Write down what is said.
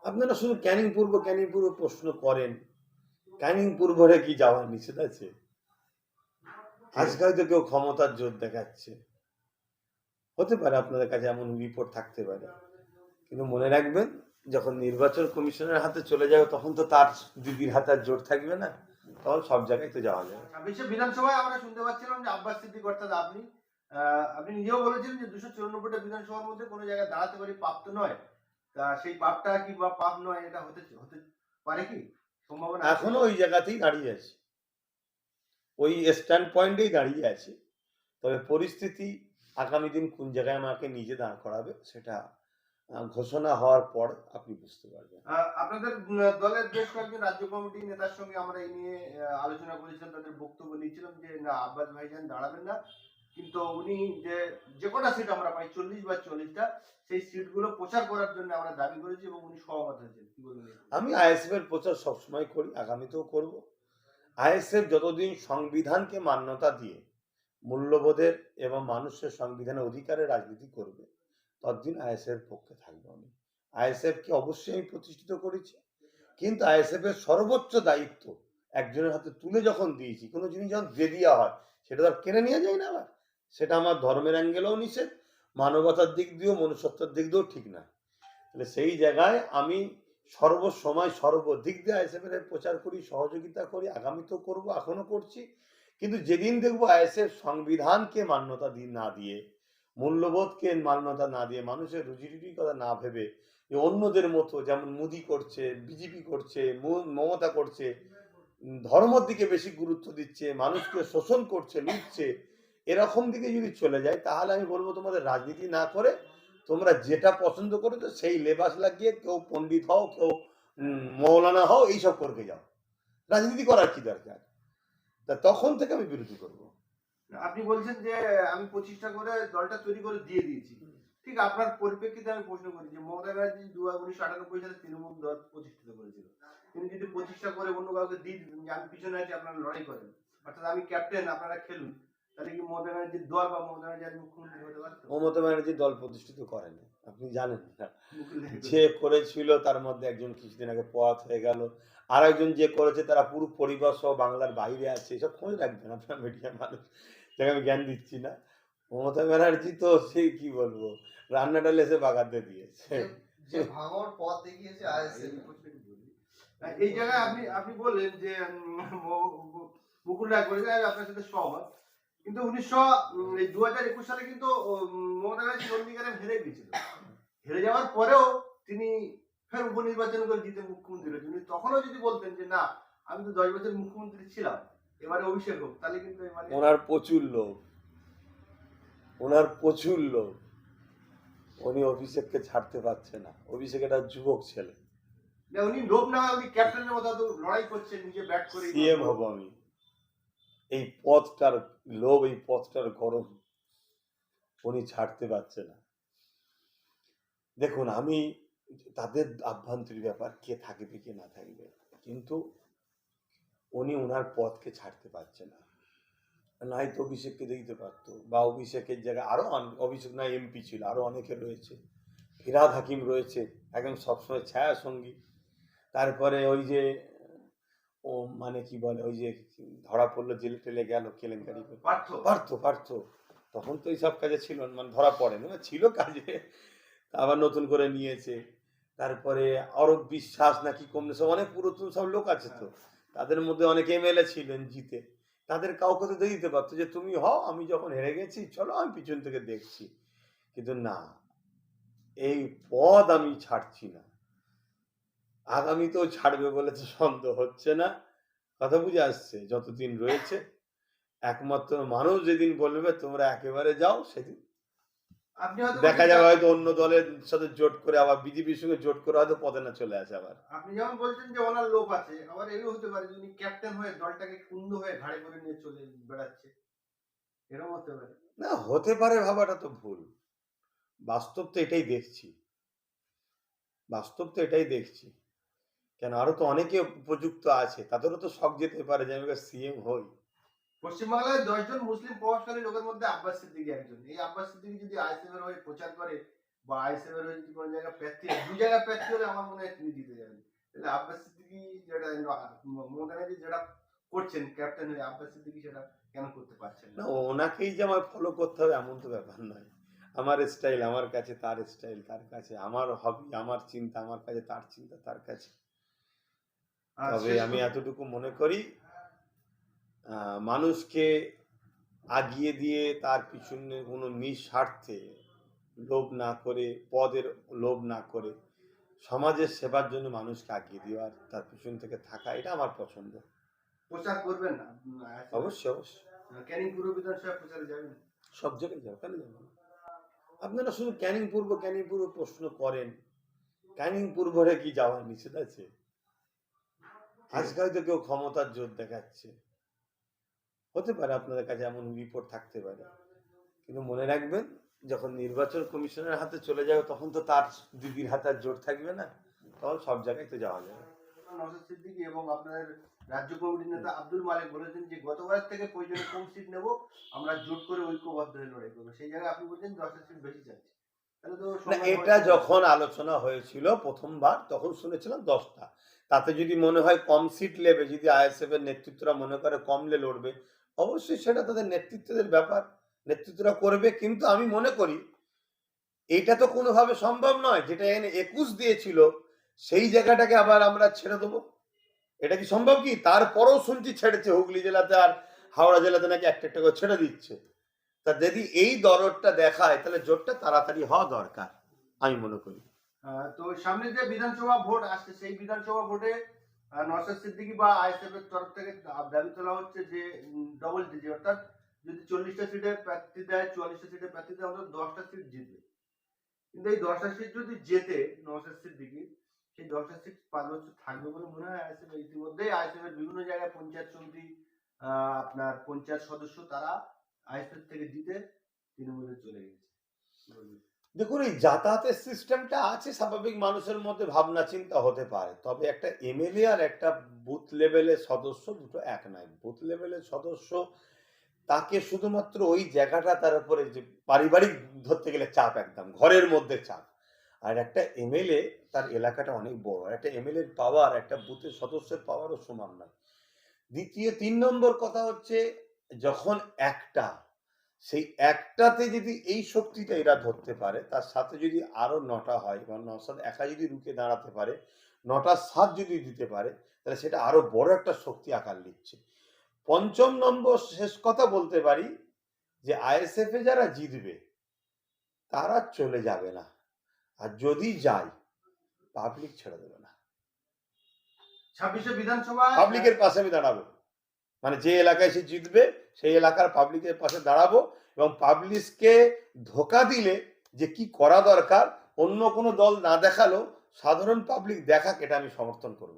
আপনারা শুধু ক্যানিং পূর্ব প্রশ্ন করেন। ক্যানিং পূর্বরে কি যাওয়ার নিষেধ আছে? আজকে হয়তো কেউ ক্ষমতার জোর দেখাচ্ছে, হতে পারে আপনাদের কাছে এমন রিপোর্ট থাকতে পারে, কিন্তু মনে রাখবেন যখন নির্বাচন কমিশনের হাতে চলে যাবে তখন তো তার দিদির হাতে আর জোর থাকবে না, তখন সব জায়গায় তো যাওয়া যাবে। বিধানসভায় আমরা শুনতে পাচ্ছিলাম যে আব্বাস সিদ্দিক অর্থাৎ আপনি নিজেও বলেছেন যে 294টা বিধানসভার মধ্যে কোনো জায়গায় দাঁড়াতে পারি পাপ তো নয়। তা সেই পাপটা কি বা পাপ নয় এটা হতে হতে পারে কি সম্ভাবনা আছে? এখনো ওই জায়গাতেই দাঁড়িয়ে আছে, ওই স্ট্যান্ড পয়েন্টেই দাঁড়িয়ে আছে। তবে পরিস্থিতি আগামী দিন কোন জায়গায় আমাকে নিজে দাঁড় করাবে সেটা ঘোষণা হওয়ার পর আপনি বুঝতে পারবেন। আপনাদের দলের বেশ কয়েকজন রাজ্য কমিটি নেতার সঙ্গে আমরা এই নিয়ে আলোচনা করেছিলাম, তাদের বক্তব্য নিয়েছিলাম যে না আব্বাস ভাইজান দাঁড়াবেন না, কিন্তু উনি যে কটা সিট আমরা পাই 40 বা 40টা সেই সিটগুলো প্রচার করার জন্য আমরা দাবি করেছি এবং উনি সহমত হয়েছেন। কি বলবেন? আমি আইএসএফ এর প্রচার সবসময় করি, আগামীতেও করব। আইএসএফ যতদিন সংবিধানকে মান্যতা দিয়ে মূল্যবোধের এবং মানুষের সংবিধানের অধিকারের রাজনীতি করবে ততদিন আইএসএফ এর পক্ষে থাকবো আমি। আইএসএফ কে অবশ্যই আমি প্রতিষ্ঠিত করেছি, কিন্তু আইএসএফ এর সর্বোচ্চ দায়িত্ব একজনের হাতে তুলে যখন দিয়েছি, কোনো জিনিস যখন দিয়ে দেওয়া হয় সেটা তো আর কেড়ে নিয়ে যায় না আবার। সেটা আমার ধর্মের অ্যাঙ্গেলেও নিষেধ, মানবতার দিক দিয়েও মনুষ্যত্বের দিক দিয়েও ঠিক না। তাহলে সেই জায়গায় আমি সর্বসময় সর্বদিক দিয়ে আইএসএফ এর প্রচার করি, সহযোগিতা করি, আগামীতেও করব, এখনো করছি। কিন্তু যেদিন দেখবো আইএসএফ সংবিধানকে মান্যতা না দিয়ে, মূল্যবোধকে মান্যতা না দিয়ে, মানুষের রুজি রুটির কথা না ভেবে অন্যদের মতো যেমন মোদি করছে, বিজেপি করছে, মমতা করছে, ধর্মের দিকে বেশি গুরুত্ব দিচ্ছে, মানুষকে শোষণ করছে, লুটছে, এরকম দিকে যদি চলে যায় তাহলে আমি বলবো তোমাদের রাজনীতি না করে তোমরা যেটা পছন্দ করেছো সেই লেবাস লাগিয়ে কেউ পণ্ডিত হও, কেউ মৌলানা হও, এইসব করবে যাও, রাজনীতি করার কি দরকার? তা তখন থেকে আমি বিরোধী করব। আপনি বলছেন যে আমি 25টা করে দলটা তৈরি করে দিয়ে দিয়েছি, ঠিক আপনার পরিপ্রেক্ষিতে আমি প্রশ্ন করি যে মমতা ব্যানার্জি 1998 সালে তৃণমূল দল প্রতিষ্ঠিত করেছিল, তিনি যদি 25টা করে অন্য কাউকে দিয়ে দিতেন যে আমি পিছনে আছি আপনারা লড়াই করেন, অর্থাৎ আমি ক্যাপ্টেন আপনারা খেলুন, তাহলে কি মমতা ব্যানার্জির দল বা মমতা ব্যানার্জি আজ মুখ্যমন্ত্রী হতে পারতো? মমতা ব্যানার্জি দল প্রতিষ্ঠিত করেনি, আপনি জানেন না। যে করেছিল তার মধ্যে একজন কিছুদিন আগে পথ হয়ে গেল, আর একজন যে করেছে তারা পুরো পরিবার সহ বাংলার বাইরে আছে, এসব খোঁজ রাখবেন আপনার মিডিয়ার মানুষ, যাকে আমি জ্ঞান দিচ্ছি না। মমতা ব্যানার্জি তো সেই কি বলবো, রান্নাটা লেসে বাগাতে দিয়েছে, যে ভাঙর পথ দেখিয়েছে আইএসএফ। এই জায়গায় আপনি আপনি বললেন যে মুকুল রায় করেছে, আমি আপনার সাথে সহমত, কিন্তু 2021 সালে কিন্তু মমতা ব্যানার্জি চণ্ডীগড়ে হেরে গিয়েছিল, হেরে যাওয়ার পরেও তিনি ফের উপনির্বাচন করে জিতে মুখ্যমন্ত্রী হয়েছেন। উনি তখনও যদি বলতেন যে না আমি তো 10 বছর মুখ্যমন্ত্রী ছিলাম, এবারে অভিষেক হোক, তাহলে কিন্তু ওনার প্রচুর লোভ, ওনার প্রচুর লোভ, উনি অভিষেককে ছাড়তে পারছে না। অভিষেক একটা যুবক ছেলে, উনি লোভ না উনি ক্যাপ্টেনের মতো লড়াই করছেন নিজে ব্যাট করে সিএম হব আমি, এই পথটার লোভ, এই পথটার গরম উনি ছাড়তে পারছে না। দেখুন, আমি তাদের আভ্যন্তরীণ ব্যাপার, কে থাকবে কে না থাকবে, কিন্তু উনি ওনার পথকে ছাড়তে পারছে না। নাই তো অভিষেককে দিতে পারতো, বা অভিষেকের জায়গায় আরো অভিষেক না এমপি ছিল, আরো অনেকে রয়েছে, ফিরহাদ হাকিম রয়েছে, একদম সবসময় ছায়া সঙ্গী। তারপরে ওই যে ও মানে কি বলে, ওই যে ধরা পড়লো, জেলে টেলে গেল কেলেঙ্কারি করে, পার্থ পার্থ, তখন তো এইসব কাজে ছিল, মানে ধরা পড়েনি, ছিল কাজে, আবার নতুন করে নিয়েছে। তারপরে অরূপ বিশ্বাস নাকি কমলে, সব অনেক পুরাতন সব লোক আছে তো, তাদের মধ্যে অনেক এমএলএ ছিলেন জিতে, তাদের কাউকে তো দিয়ে দিতে পারতো যে তুমি হও, আমি যখন হেরে গেছি চলো আমি পিছন থেকে দেখছি। কিন্তু না, এই পদ আমি ছাড়ছি না, আগামীতেও ছাড়বে বলে তো সন্দেহ হচ্ছে না। কথা বুঝে আসছে? যতদিন রয়েছে একমাত্র মানুষ যেদিন বলবে তোমরা একেবারে যাও, সেদিন দেখা যাবে হয়তো অন্য দলের সাথে জোট করে, আবার বিজেপির সঙ্গে জোট করে হয়তো পদে না চলে আসে আবার। আপনি যেমন বলছেন যে ওনার লোভ আছে, আবার এও হতে পারে যে উনি ক্যাপ্টেন হয়ে দলটাকে কুন্দ হয়ে ঘাড়ে করে নিয়ে চলে বেড়াচ্ছে, এরকম হতে পারে। না, হতে পারে ভাবাটা তো ভুল, বাস্তব তো এটাই দেখছি, বাস্তব তো এটাই দেখছি। কেন, আরো তো অনেকে উপযুক্ত আছে, তাদেরও তো শখ যেতে পারে যে আমি সিএম হই। পশ্চিমবাংলায় 10 জন মুসলিম প্রভাবশালী লোকের মধ্যে আব্বাস সিদ্দিকী একজন। এই আব্বাস সিদ্দিকী যদি আইএসএফ এর হয়ে প্রচার করে, বা আইএসএফ এর যদি কোনো জায়গায় প্রার্থী হয়, দু জায়গায় প্রার্থী হলে আমার মনে হয় তিনি জিতে যাবেন। তাহলে আব্বাস সিদ্দিকী যেটা মমতা ব্যানার্জি যেটা করছেন ক্যাপ্টেন হয়ে, আব্বাস সিদ্দিকী সেটা কেন করতে পারছেন না, না? ওনাকেই যে আমার ফলো করতে হবে এমন তো ব্যাপার নয়। আমার স্টাইল আমার কাছে, তার স্টাইল তার কাছে, আমার হবি আমার চিন্তা আমার কাছে, তার চিন্তা তার কাছে। আর তবে শেষ আমি কথা- এতটুকু মনে করি মানুষকে আগিয়ে দিয়ে তার পিছনে কোনো নিঃস্বার্থে লোভ না করে, পদের লোভ না করে, সমাজের সেবার জন্য মানুষকে আগিয়ে দেওয়া, তার পিছন থেকে থাকা, এটা আমার পছন্দ। প্রচার করবেন না অবশ্যই অবশ্যই ক্যানিং পূর্ব বিধানসভা প্রচারে যাবেন? সব জায়গায় যাও, কেন যাবো না? আপনারা শুধু ক্যানিং পূর্ব প্রশ্ন করেন, ক্যানিং পূর্বরে কি যাওয়ার নিষেধ আছে? আজকাল তো কেউ ক্ষমতার জোর দেখাচ্ছে, হতে পারে আপনাদের কাছে এমন রিপোর্ট থাকতে পারে, কিন্তু মনে রাখবেন যখন নির্বাচন কমিশনের হাতে চলে যাবে তখন তো তার দিদির হাতে আর জোর থাকবে না, তখন সব জায়গায় তো যাওয়া যাবে। নওশাদ সিদ্দিকী এবং আপনাদের রাজ্য কমিটির নেতা আব্দুল মালিক বলেছেন যে গতবার থেকে প্রয়োজনে কম সিট নেব, আমরা জোট করে ঐক্যবদ্ধ হয়ে লড়াই করবো। সেই জায়গায় আপনি বলছেন 10টা সিট বেশি চাচ্ছে, তাহলে তো না, সময় এটা হয়তো- যখন আলোচনা হয়েছিল প্রথমবার তখন শুনেছিলাম 10টা, তাতে যদি মনে হয় কম সিট নেবে, যদি আইএসএফ এর নেতৃত্বরা মনে করে কমলে লড়বে, অবশ্যই সেটা তাদের নেতৃত্বের ব্যাপার, নেতৃত্বরা করবে। কিন্তু আমি মনে করি এটা তো কোনোভাবে সম্ভব নয়, যেটা এখানে 21 দিয়েছিল সেই জায়গাটাকে আবার আমরা ছেড়ে দেবো, এটা কি সম্ভব? কি তারপরেও শুনছি ছেড়েছে, হুগলি জেলাতে আর হাওড়া জেলাতে নাকি একটা একটা করে ছেড়ে দিচ্ছে। তা যদি এই দরদটা দেখায় তাহলে জোটটা তাড়াতাড়ি হওয়া দরকার আমি মনে করি। তো সামনে যে বিধানসভা ভোট আসছে সেই বিধানসভা ভোটে নওশাদ সিদ্দিকী বা আইএসএফ এর তরফ থেকে দাবি তোলা হচ্ছে যে ডবল ডিজি, অর্থাৎ যদি 40টা সিটে প্রার্থী দেয়, 44টা সিটে প্রার্থী দেয়, অন্তত 10টা সিট জিতবে। কিন্তু এই 10টা সিট যদি জেতে নওশাদ সিদ্দিকী, সেই 10টা সিট 5 বছর থাকবে বলে মনে হয় আইএসএফ। ইতিমধ্যেই আইএসএফ এর বিভিন্ন জায়গায় পঞ্চায়েত সমিতি, আপনার পঞ্চায়েত সদস্য তারা আইএসএফ থেকে জিতে তৃণমূলে চলে গেছে। দেখুন, এই যাতায়াতের সিস্টেমটা আছে, স্বাভাবিক মানুষের মধ্যে ভাবনা চিন্তা হতে পারে, তবে একটা এমএলএ আর একটা বুথ লেভেলের সদস্য দুটো এক নয়। বুথ লেভেলের সদস্য তাকে শুধুমাত্র ওই জায়গাটা তার উপরে যে পারিবারিক ধরতে গেলে চাপ, একদম ঘরের মধ্যে চাপ। আর একটা এমএলএ তার এলাকাটা অনেক বড়, একটা এমএলএর পাওয়ার একটা বুথের সদস্যের পাওয়ারও সমান নয়। দ্বিতীয় 3 নম্বর কথা হচ্ছে, যখন একটা সেই একটাতে যদি এই শক্তিটা এরা ধরতে পারে, তার সাথে যদি আরো 9টা হয় বা নওশাদ একা যদি রুখে দাঁড়াতে পারে, 9টার সাথ যদি দিতে পারে, তাহলে সেটা আরো বড় একটা শক্তি আকার নিচ্ছে। 5ম নম্বর শেষ কথা বলতে পারি যে আইএসএফ এ যারা জিতবে তারা চলে যাবে না, আর যদি যায় পাবলিক ছেড়ে দেবে না। 26শে বিধানসভা পাবলিকের পাশে আমি দাঁড়াবো, মানে যে এলাকায় সে জিতবে সেই এলাকার পাবলিকের পাশে দাঁড়াবো, এবং পাবলিককে ধোকা দিলে যে কি করা দরকার অন্য কোনো দল না দেখালেও সাধারণ পাবলিক দেখাক, এটা আমি সমর্থন করব।